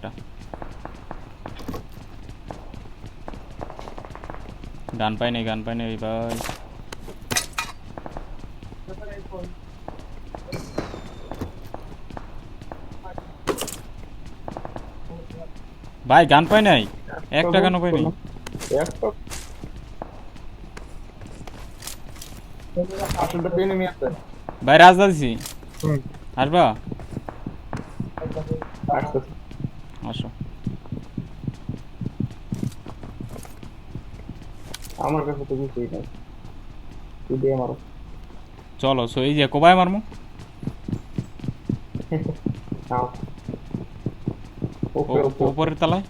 একটা গান পাই নাই ভাই ভাই গান পাই নাই একটা গানও পাই নাই ভাই রাজদা দিছি আসবা আসো আমার কাছে তো কিছুই নাই তুই দিয়ে মারো চলো সো এই যে কোবাই মারমু নাও ওকে ওকে উপরের তলায়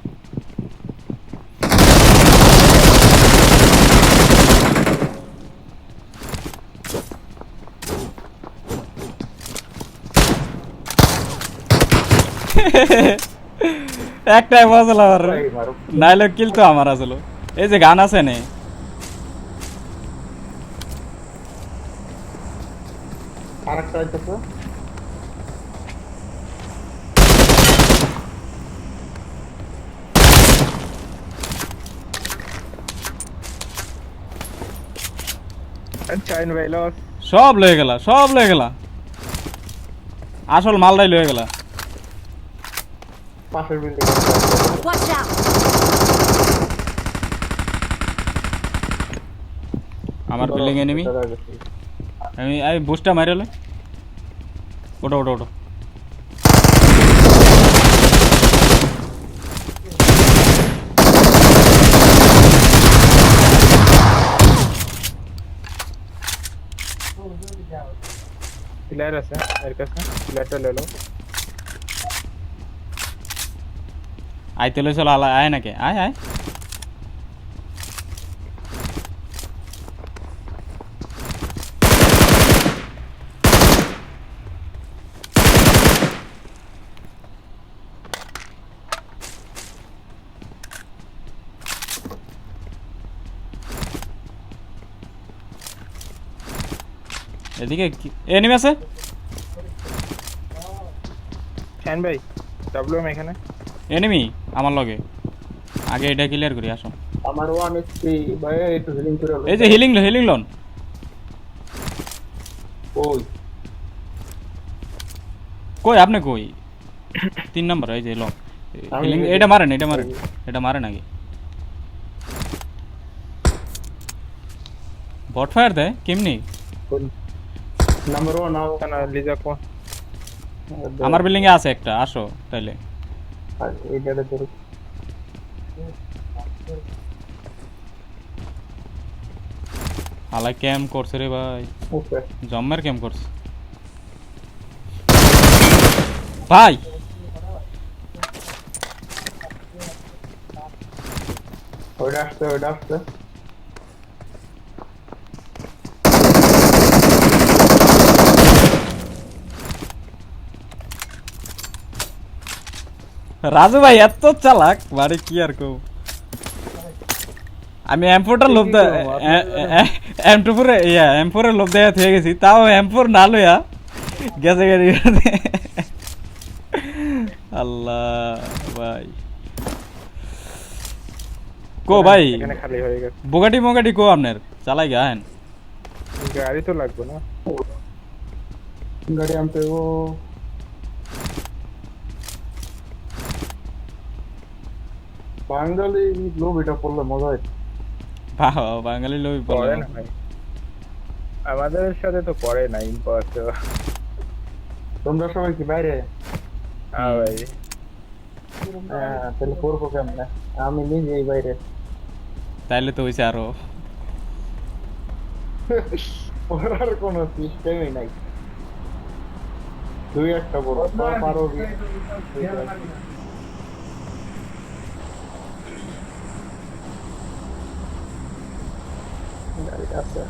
একটাই বসল আমার নাইলে কিল তো আমার আসলো এই যে গান আছে নে আরেকটা আইতেছে চাইন ভাই লস সব লয়ে গেলা আসল মালটাই লয়ে গেলা পাশের বিল্ডিং Watch out! আমার বিল্ডিং এনিমি আমি বুস্টটা মারিলে ওটো প্লেয়ার আছে এর কাছে প্লেয়ারটা ले लो আইতে লই চলো আয় নাকি আয় এদিকে এনিমি আছে শাইন ভাই ডব্লিউএম এখানে এনিমি আমার লগে আগে এটা ক্লিয়ার করি আসো আমার 1 এইচপি ভাই একটু হিলিং করে এই যে হিলিং লোন কই আপনি কই 3 নাম্বার এই যে লোন হিলিং এটা মারেন আগে বট ফায়ার দেয় কেমনি নাম্বার 1 নাও কেন লিজা কো আমার বিল্ডিং এ আছে একটা আসো তাইলে এইটাতে তোর হালাই ক্যাম্প করছে রে ভাই ওকে জম্মের ক্যাম্প করছে ভাই ওইটা আসছে রাজু ভাই এত চালাক বাড়ি কি আর কও আমি M4টা লোভ M4 এর লোভ দেয়া থেকে গেছি তাও M4 না লইয়া গেছে গাড়ি আল্লাহ ভাই কো ভাই এখানে খালি হয়ে গেছে বুগাটি কো আপনার চালাই গায়েন গাড়ি তো লাগবে না গাড়ি আনতে ও বাঙালি লোভ এটা পড়লে মজা হয় বাঙালি লোভ পড়ে না ভাই আমাদের সাথে তো পড়ে না ইম্পোস্টার তোমরা সবাই কি বাইরে হ্যাঁ ভাই হ্যাঁ তাহলে করবো কেমন আমি নিজেই বাইরে তাইলে তো হইছে আরো পড়ার কোনো সিস্টেমই নাই দুই একটা বড় পারো গাড়ি আছে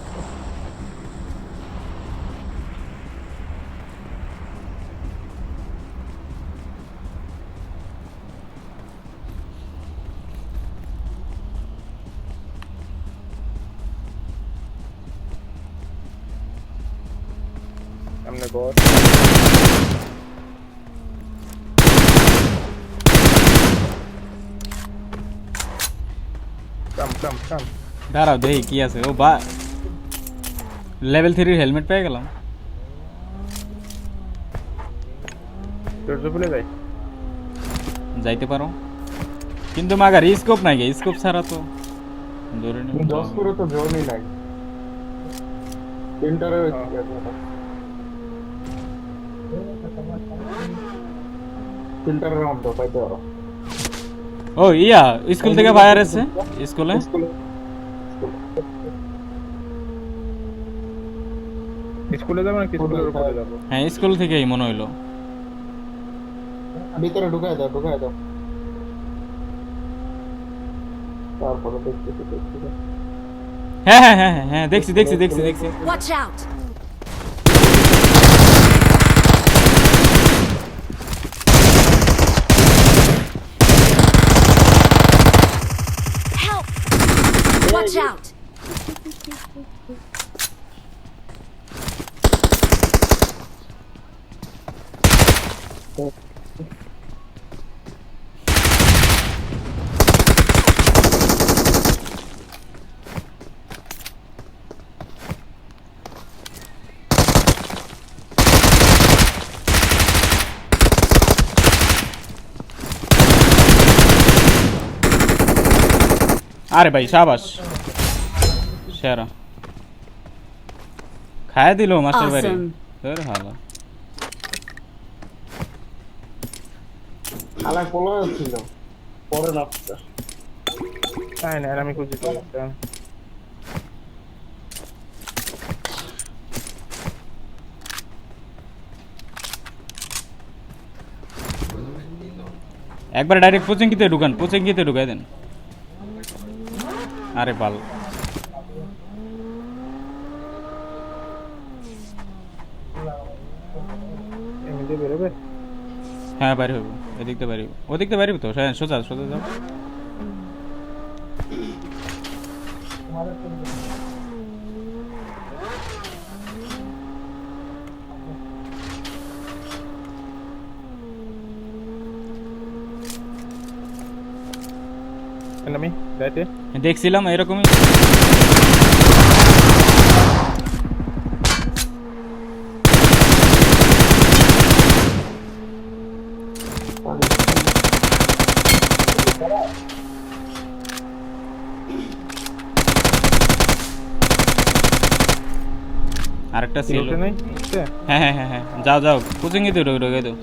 সামনে বস কাম দাঁড়াও দেখি কি আছে। ও বা লেভেল 3 হেলমেট পেয়ে গেলাম। জোর ফুলে যাই যাইতে পারো কিন্তু মাগার স্কোপ নাই গে, স্কোপ ছাড়া তো ধরে নিব। 10 করে তো জোনই নাই ইন্টারে ফিল্টার রাউন্ড দাও পাইতে পারো। ও ইয়া স্কুল থেকে ফায়ার আছে স্কুলে। স্কুলে যাবো নাকি স্কুলের উপরে যাবো? হ্যাঁ স্কুল থেকেই মনে হইলো। ভিতরে ঢুকায় দাও তারপরে দেখছি হ্যাঁ হ্যাঁ হ্যাঁ হ্যাঁ হ্যাঁ দেখছি। Watch out! Help! Watch out! আরে ভাই শাবাশ, সেরা খায় দিল মাস্টার বাড়ি। Awesome. তোর হালা আলাক বলা ছিল পরে নাপটা না আমি খুঁজে পেলাম। একবার ডাইরেক্ট পোচিংকিতে ঢুকান, পোচিংকিতে ঢুকাই দেন। আরে বাল এমনিতে বেরোবে। হ্যাঁ বাইরে হইব, এদিক দিয়ে বাইরে হইব, ওদিক দিয়ে বাইরে হইব তো। হ্যাঁ সোজা সোজা যাও। আমি যাইতে দেখছিলাম এরকমই। আরেকটা ছিল। নাই হ্যাঁ হ্যাঁ হ্যাঁ হ্যাঁ যাও যাও কোচিংয়ে তো ঢুকে দাও।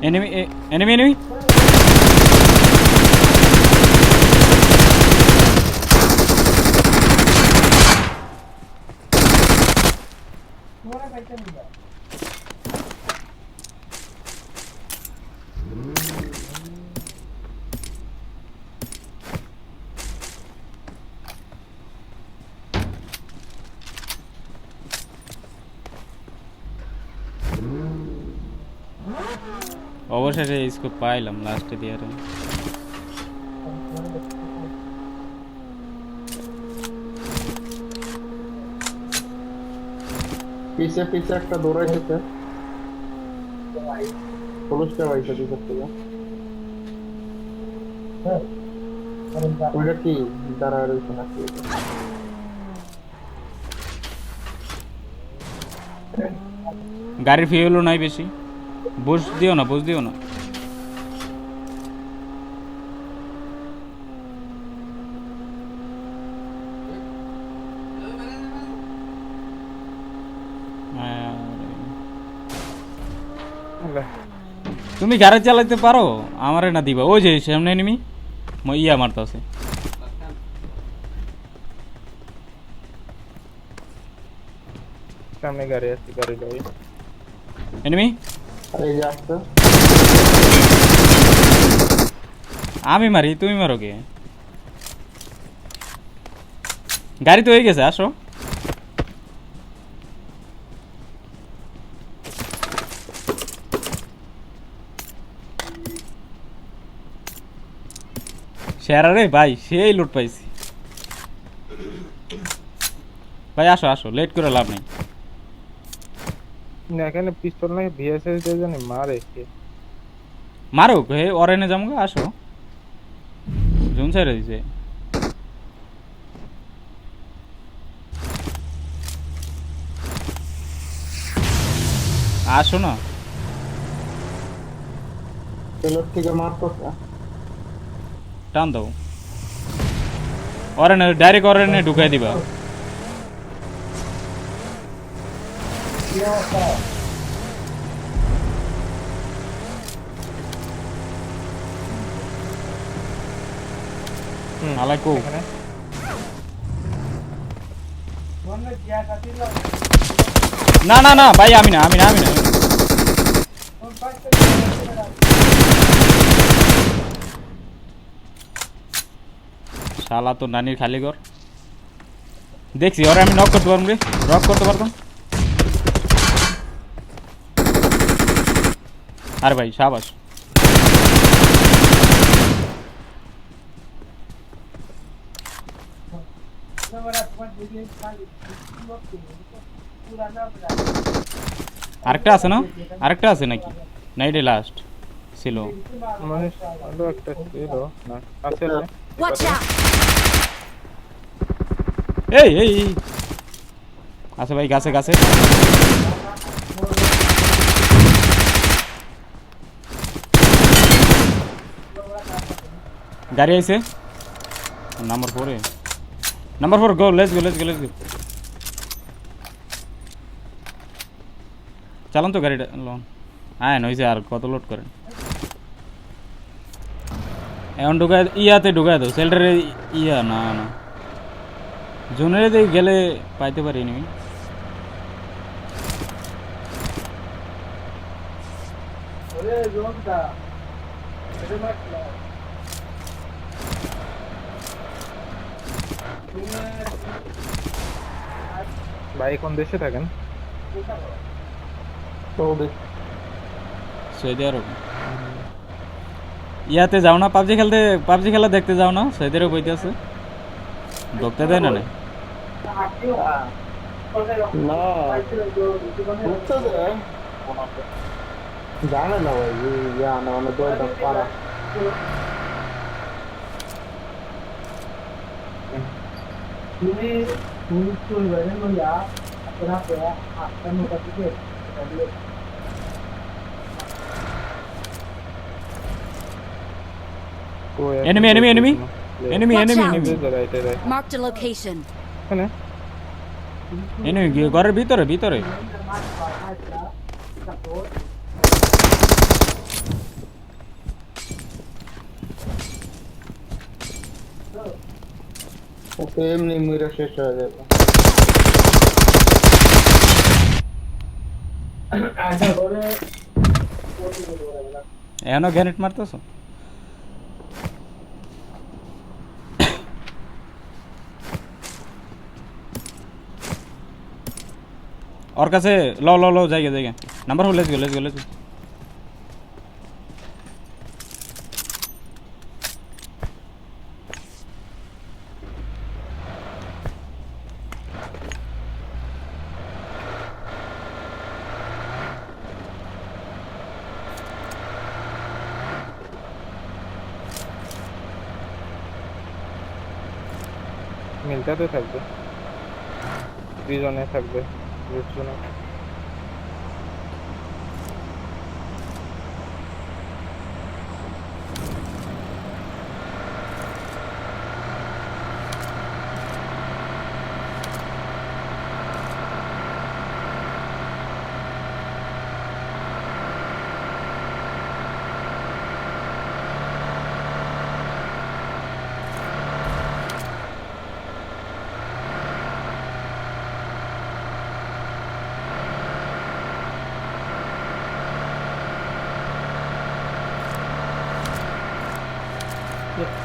এনিমি এনিমি এনিমি অবশেষে স্কোপ পাইলাম লাস্টে দিয়ে। পিছে একটা দৌড়াইছে পুলিশটা বাইসা দিকে থেকে ওইটা কি দাঁড়ায় রয়েছে নাকি? গাড়ির ফিউলও নাই বেশি, বুঝ দিও না বুঝ দিও না। তুমি গাড়ি চালাতে পারো আমারে না দিবা। ওই যে সামনে এনিমি ইয়া মারতাছে। সামনে গাড়ি আছে, গাড়ি লই এনিমি আরে এই যে আসছে। আমি মারি তুমি মারো কে? গাড়ি তো হয়ে গেছে, আসো। সেরা রে ভাই, সেই লুট পাইছি ভাই। আসো আসো, লেট করে লাভ নেই। না এখানে পিস্তল নাই, ভিএসএস দিয়ে জানি মারে কে। মারুক হে, অরেনে যামগা। আসো, জুন ছেড়ে দিছে। আসো না, পেলোর থেকে মারতেছে। টান দাও। অরেনে ডাইরেক্ট অরেনে ঢুকাই দিবা। আলাইকু। এখানে না না না ভাই, আমি না, আমি না, আমি না। শালা তো নানির খালি ঘর দেখছি। ওরে আমি নক করতে পারবো রে, রক করতে পারতাম। আরে ভাই শাবাশ। আরেকটা আছে না? আরেকটা আছে নাকি? না এটাই লাস্ট ছিল। মানে আরো একটা ছিল না, আছে না? Watch out! এই এই এই। আছে ভাই, গাছে গাছে। গাড়ি আইছে number 4 A. Number 4 go, let's go, let's go, let's গো। চালান তো গাড়িটা লোন। হ্যাঁ নইছে, আর কত লোড করেন। এখন ঢুকায় ইয়াতে ঢুকায় দাও সেল্টারে। ইয়া না না, জোনের দিকে গেলে পাইতে পারি নি। ভাই কোন দেশে থাকেন? সৌদি আরব। ইয়াতে যাও না পাবজি খেলতে? পাবজি খেলা দেখতে যাও না? সৌদি আরব বইতে আছে, ঢুকতে দেয় না। না বুঝতে জানে না ভাই, জানে মানে দৌড়টা পারা। তুমি Enemy, enemy, enemy. Enemy, Watch enemy, out. enemy. Marked a location. এখানে Enemy ঘরের ভিতরে ভিতরে। ওকে এমনি মইরা শেষ হয়ে যাবে। এখনো গ্যানেট মারতেছ? ওর কাছে ল ল ল, জায়গা জায়গা। Number 4, let's go, let's go, let's go. মিলটাতে থাকবে, দুজনে থাকবে, দুজনে।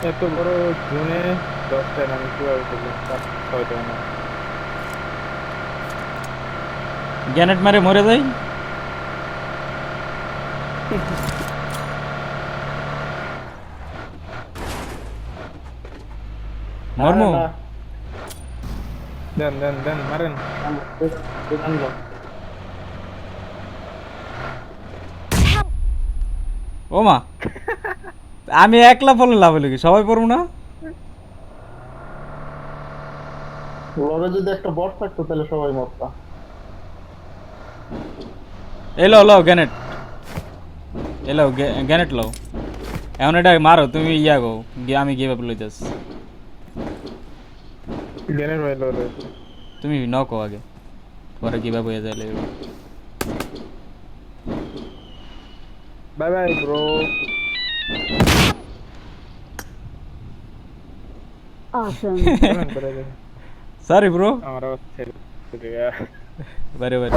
এত বড় জুনে 10টা আমি কিভাবে করবো? 6টা না। গ্যানেট মারে মরে যাই। মর্মু দেন দেন দেন মারেন ও মা আমি একলা পড়লে লাভ হলো কি সবাই পড়বো না লরে যদি একটা বট থাকতো তাহলে সবাই মরতা এলো লো গ্যানেট এলো গ্যানেট লো এখন এটা মারো তুমি ইয়া গো আমি গিয়ে ব্যাপার লইতেস গ্রেনেড ভাই লরে তুমি নকো আগে পরে গিয়ে হয়ে যায় bye bye bro Awesome. Sorry bro আমার অবস্থা বারে বারে